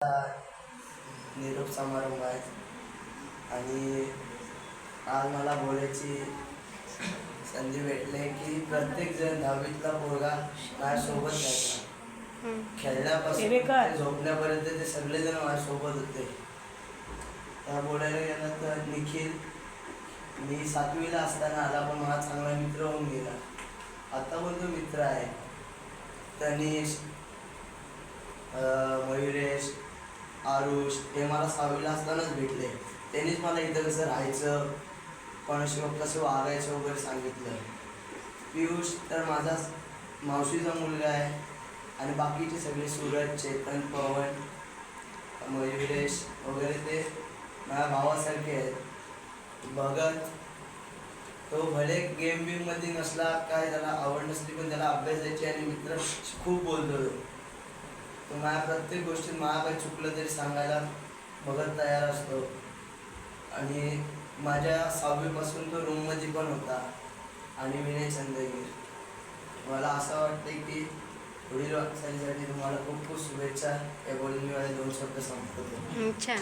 आता निरोप समारंभ आहे आणि आज मला बोलायची संधी भेटली की प्रत्येक जण 10वीतला पोरगा माझ्यासोबत जायचा. खेळण्यापासून ते झोपण्यापर्यंत ते सगळेजण माझ्यासोबत होते. त्या बोलायला गेलं तर निखिल मी 7वीला असताना आला, पण माझा चांगला मित्र होऊन गेला. आता पण तो मित्र आहे. तनिष, मयुरेश, आरुष हे मला 6वीला असतानाच भेटले. त्यांनीच मला इथं कसं राहायचं, कोणाशी कसं वागायचं वगैरे सांगितलं. पियुष तर माझा मावशीचा मुलगा आहे आणि बाकीचे सगळे सूरज, चेतन, पवन, मयुरेश वगैरे ते माझ्या भावासारखे आहेत. भगत तो भले गेम बीममध्ये नसला, काय त्याला आवड नसली, पण त्याला अभ्यासाची आणि मित्र खूप बोलतो. तो माझ्या प्रत्येक गोष्टीत मला काही चुकलं तरी सांगायला भगत तयार असतो. आणि माझ्या 6वीपासून तो रूममध्ये पण होता. आणि विनय चंद्रगीर. मला असं वाटतं की पुढील वाटचालीसाठी तुम्हाला खूप खूप शुभेच्छा. हे बोलून मी माझे 2 शब्द संपवतो. छान.